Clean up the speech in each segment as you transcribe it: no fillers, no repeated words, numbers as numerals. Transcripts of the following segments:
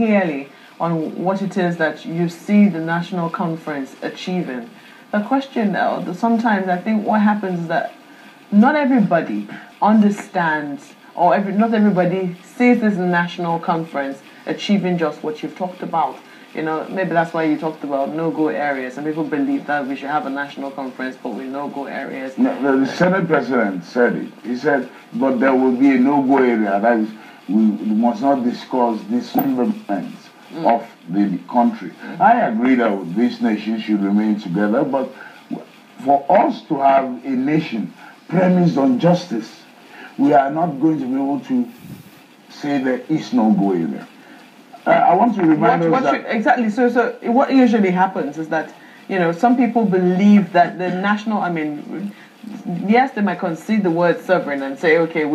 clearly on what it is that you see the national conference achieving. The question, sometimes I think what happens is that not everybody understands, or not everybody sees this national conference achieving just what you've talked about. You know, maybe that's why you talked about no-go areas, and people believe that we should have a national conference, but with no-go areas. No, the Senate President said it. He said, but there will be a no-go area. That is, we must not discuss dismemberment of the country. I agree that this nation should remain together, but for us to have a nation premised on justice, we are not going to be able to say there is no-go area. I want to remind us that... Exactly. So what usually happens is that, you know, some people believe that the national... I mean, yes, they might concede the word sovereign and say, okay,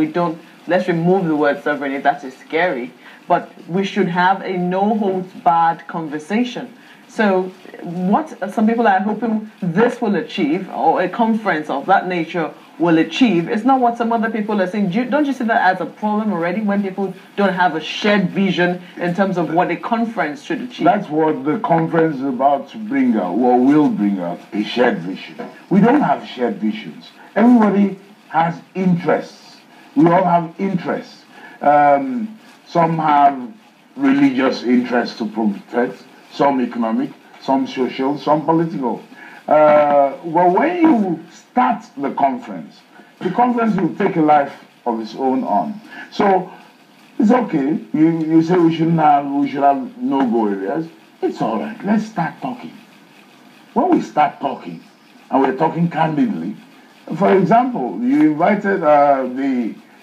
let's remove the word sovereign if that is scary, but we should have a no-holds-barred conversation. So what some people are hoping this will achieve, or a conference of that nature will achieve, is not what some other people are saying. Don't you see that as a problem already when people don't have a shared vision in terms of what a conference should achieve? That's what the conference is about to bring out, or will bring out, a shared vision. We don't have shared visions. Everybody has interests. We all have interests. Some have religious interests to protect, some economic, some social, some political. But when you start the conference will take a life of its own on. So it's okay. You say we should have no-go areas. It's all right. Let's start talking. When we start talking, and we're talking candidly, for example, you invited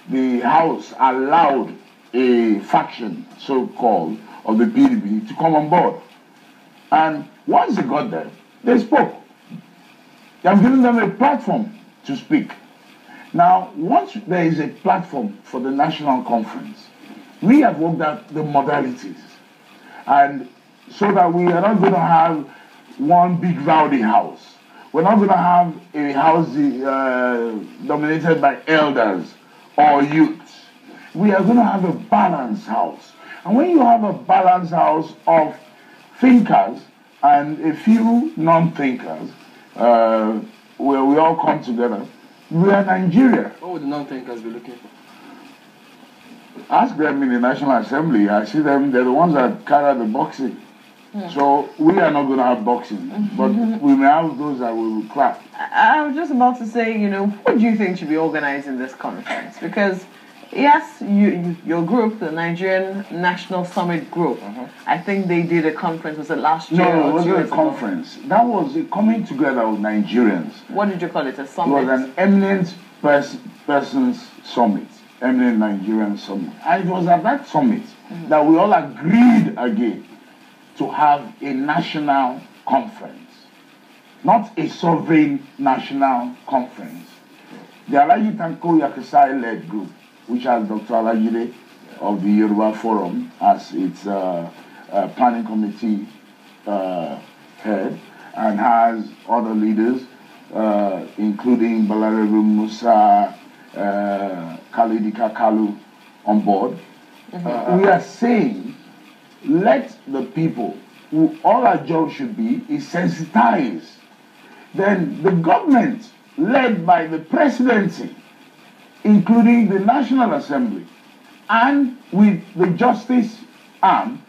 the House allowed a faction, so-called, of the PDP to come on board. And once they got there, they spoke. You have given them a platform to speak. Now, once there is a platform for the national conference, we have worked out the modalities. And so that we are not going to have one big rowdy house. We're not going to have a house dominated by elders or youths. We are going to have a balanced house. And when you have a balanced house of thinkers and a few non-thinkers, where we all come together, we are Nigeria. What would the non-thinkers be looking for? Ask them in the National Assembly. I see them, they're the ones that carry the boxing. So we are not going to have boxing, but we may have those that will clap. I was just about to say, you know, what do you think should be organizing this conference? Because yes, your group, the Nigerian National Summit Group, I think they did a conference, was it last year? No, it wasn't a conference. That was a coming together of Nigerians. What did you call it, a summit? It was an eminent persons summit, eminent Nigerian summit. And it was at that summit that we all agreed again to have a national conference, not a sovereign national conference. The Alaji Tanko Yakasai-led group, which has Dr. Alajide of the Yoruba Forum as its planning committee head, and has other leaders, including Balarabu Musa, Khalidika Kalu on board. We are saying, let the people, who all our job should be, is sensitized. Then the government, led by the presidency, including the National Assembly, and with the justice arm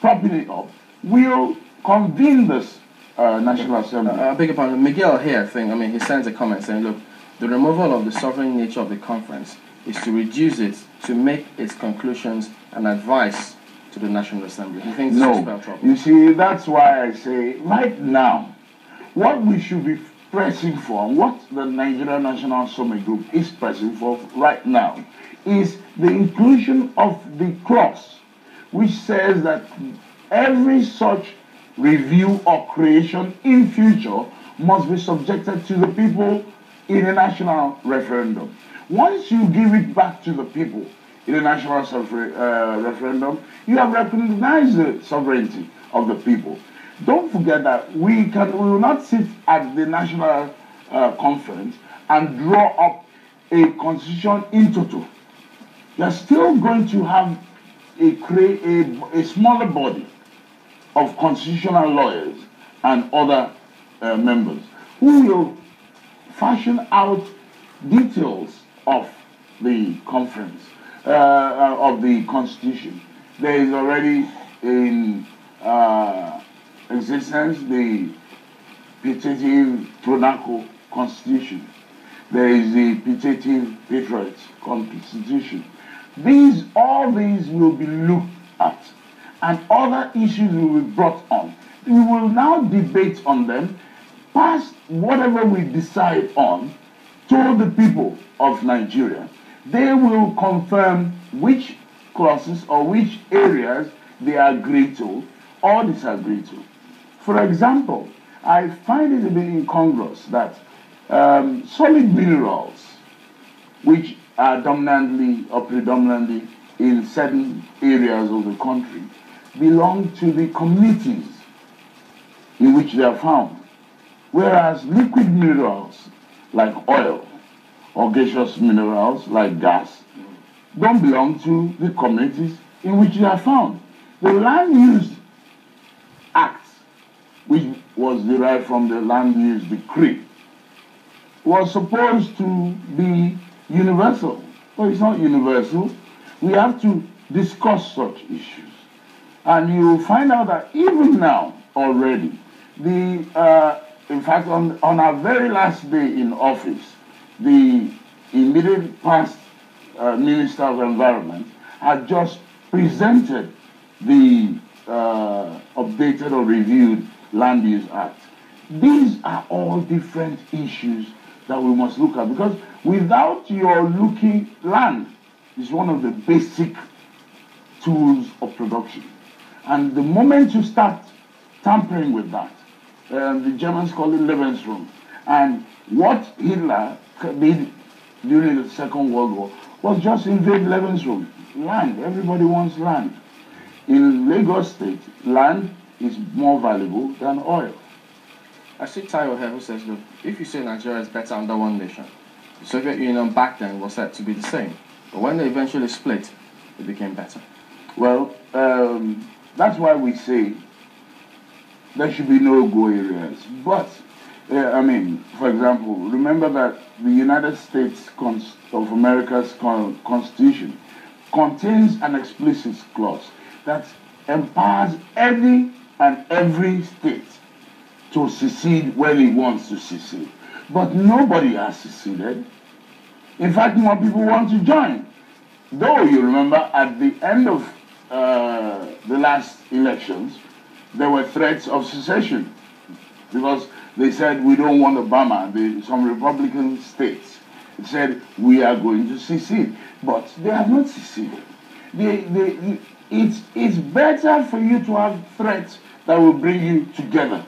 propping it up, will convene this National Assembly. I beg your pardon, Miguel here, I think, he sends a comment saying, look, the removal of the sovereign nature of the conference is to reduce it, to make its conclusions an advice to the National Assembly. He thinks this will spell trouble. You see, that's why I say, right now, what we should be pressing for, what the Nigerian National Summit Group is pressing for right now, is the inclusion of the clause which says that every such review or creation in future must be subjected to the people in a national referendum. Once you give it back to the people in a national referendum, you have recognized the sovereignty of the people. Don't forget that we will not sit at the national conference and draw up a constitution in toto. You're still going to have a smaller body of constitutional lawyers and other members who will fashion out details of the conference, of the constitution. There is already in existence the putative Pronaco constitution. There is the putative Patriots constitution. All these will be looked at, and other issues will be brought on. We will now debate on them, pass whatever we decide on to the people of Nigeria. They will confirm which clauses or which areas they agree to or disagree to. For example, I find it a bit incongruous that solid minerals, which are dominantly or predominantly in certain areas of the country, belong to the communities in which they are found. Whereas liquid minerals like oil or gaseous minerals like gas don't belong to the communities in which they are found. The Land Use Act, which was derived from the Land Use Decree, was supposed to be universal, but it's not universal. We have to discuss such issues. And you will find out that even now, already, in fact, on our very last day in office, the immediate past Minister of Environment had just presented the updated or reviewed Land Use Act. These are all different issues that we must look at, because without your looking, land is one of the basic tools of production. And the moment you start tampering with that, the Germans call it Lebensraum. And what Hitler did during the Second World War was just invade Lebensraum, land. Everybody wants land. In Lagos State, land is more valuable than oil. I see Tayo here who says, look, if you say Nigeria is better under one nation, the Soviet Union back then was said to be the same. But when they eventually split, it became better. Well, that's why we say there should be no go areas. But, I mean, for example, remember that the United States of America's Constitution contains an explicit clause that empowers any and every state to secede when it wants to secede. But nobody has seceded. In fact, more people want to join. Though you remember at the end of the last elections, there were threats of secession because they said we don't want Obama. Some Republican states said we are going to secede, but they have not seceded. It's better for you to have threats that will bring you together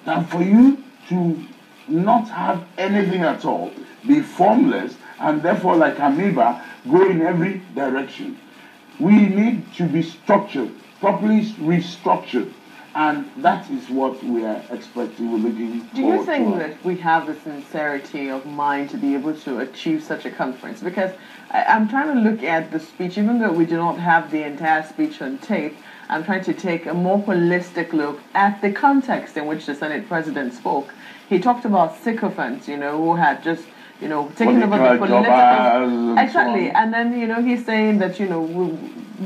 than for you to not have anything at all, be formless, and therefore, like amoeba, go in every direction. We need to be structured, properly restructured, and that is what we are expecting. We're looking Do you think that we have the sincerity of mind to be able to achieve such a conference? Because I'm trying to look at the speech, even though we do not have the entire speech on tape. I'm trying to take a more holistic look at the context in which the Senate President spoke. He talked about sycophants, who had just, taken over the political... Exactly. And then, he's saying that,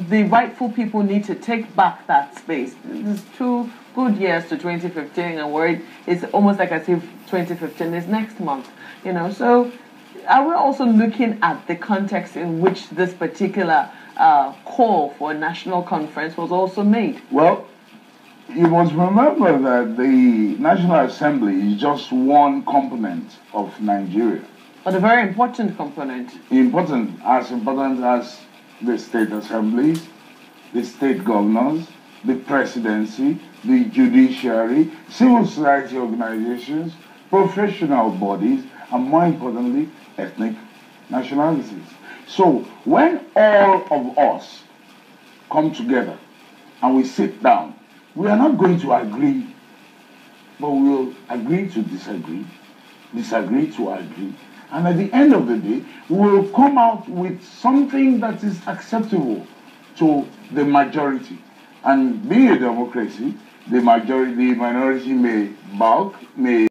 the rightful people need to take back that space. There's 2 good years to 2015, and it's almost like as if 2015 is next month, So are we also looking at the context in which this particular call for a national conference was also made? Well, you must remember that the National Assembly is just one component of Nigeria. But a very important component. Important as the state assemblies, the state governors, the presidency, the judiciary, civil society organizations, professional bodies, and more importantly, ethnic nationalities. So when all of us come together and we sit down, we are not going to agree, but we will agree to disagree, disagree to agree, and at the end of the day, we will come out with something that is acceptable to the majority. And being a democracy, the minority may balk, may